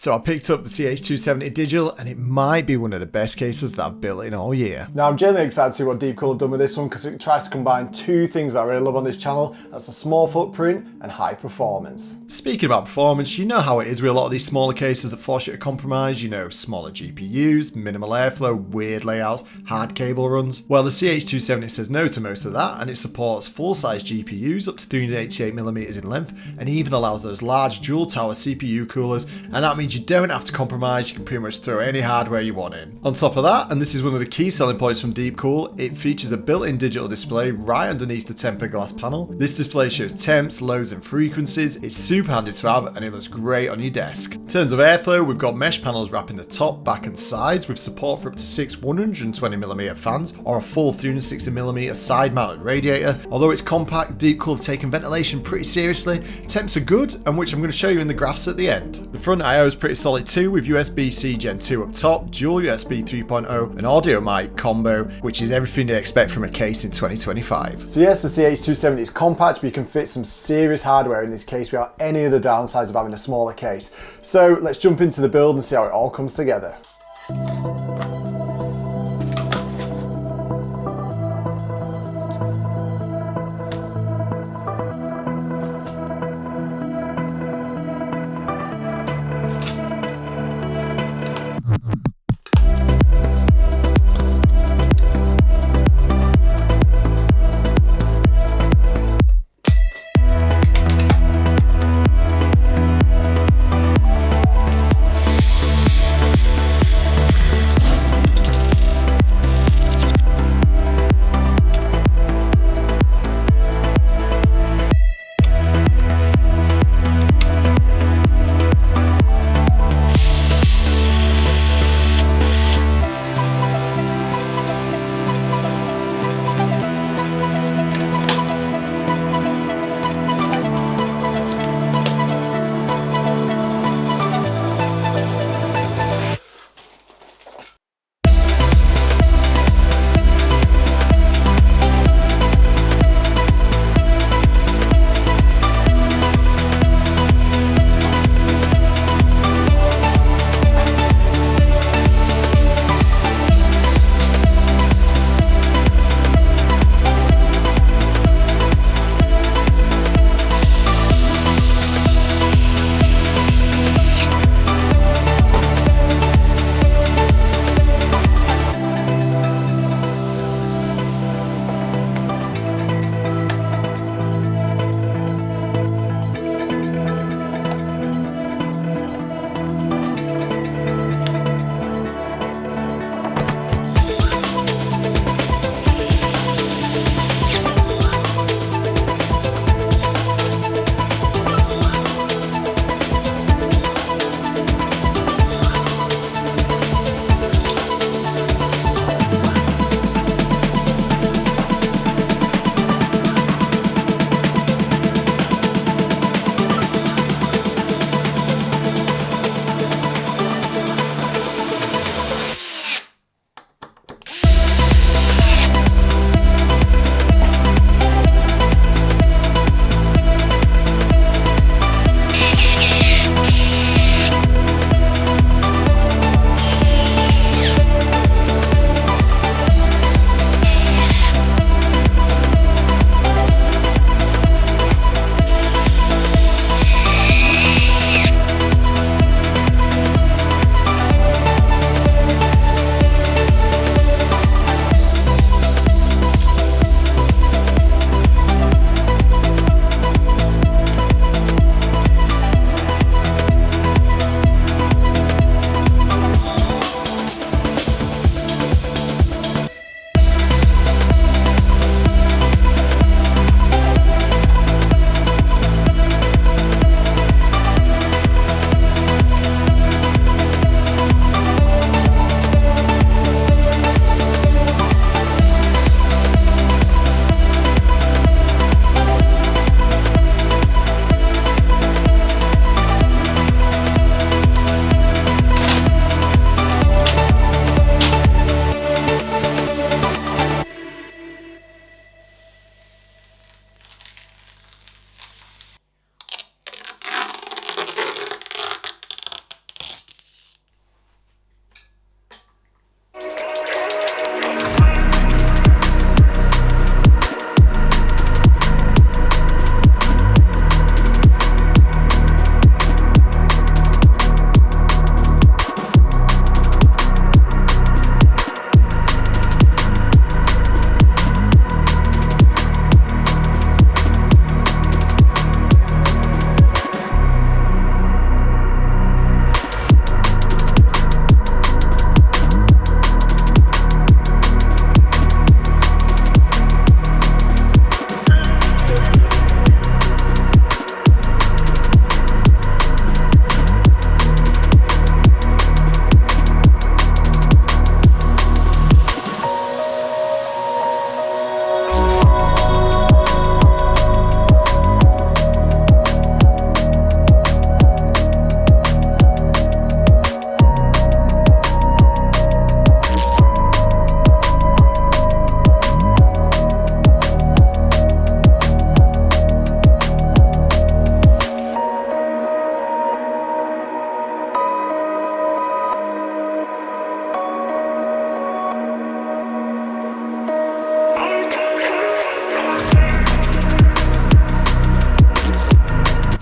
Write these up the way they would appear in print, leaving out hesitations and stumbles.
So I picked up the CH270 Digital and it might be one of the best cases that I've built in all year. Now I'm genuinely excited to see what DeepCool have done with this one because it tries to combine two things that I really love on this channel. That's a small footprint and high performance. Speaking about performance, you know how it is with a lot of these smaller cases that force you to compromise, you know, smaller GPUs, minimal airflow, weird layouts, hard cable runs. Well, the CH270 says no to most of that and it supports full-size GPUs up to 388mm in length and even allows those large dual tower CPU coolers, and that means you don't have to compromise, you can pretty much throw any hardware you want in. On top of that, and this is one of the key selling points from DeepCool, it features a built-in digital display right underneath the tempered glass panel. This display shows temps, loads and frequencies, it's super handy to have and it looks great on your desk. In terms of airflow, we've got mesh panels wrapping the top, back and sides with support for up to 6 120mm fans or a full 360mm side mounted radiator. Although it's compact, DeepCool have taken ventilation pretty seriously. Temps are good, and which I'm going to show you in the graphs at the end. The front I/O is pretty solid too, with USB-C Gen 2 up top, dual USB 3.0 and audio mic combo, which is everything to expect from a case in 2025. So yes, the CH270 is compact, but you can fit some serious hardware in this case without any of the downsides of having a smaller case. So let's jump into the build and see how it all comes together.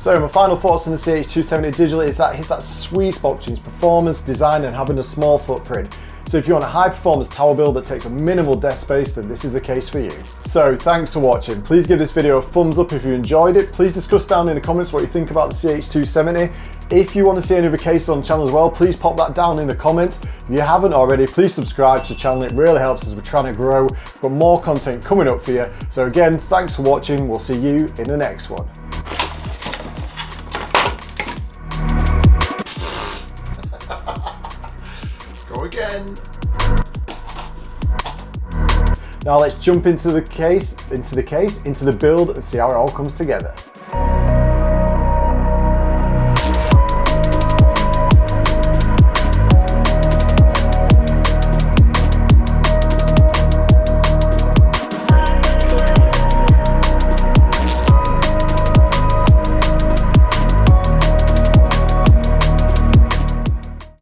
So my final thoughts on the CH270 Digital is that it's that sweet spot between performance, design and having a small footprint. So if you want a high performance tower build that takes a minimal desk space, then this is the case for you. So thanks for watching. Please give this video a thumbs up if you enjoyed it. Please discuss down in the comments what you think about the CH270. If you want to see any other cases on the channel as well, please pop that down in the comments. If you haven't already, please subscribe to the channel. It really helps as we're trying to grow. We've got more content coming up for you. So again, thanks for watching. We'll see you in the next one. Go again. Now let's jump into the build and see how it all comes together.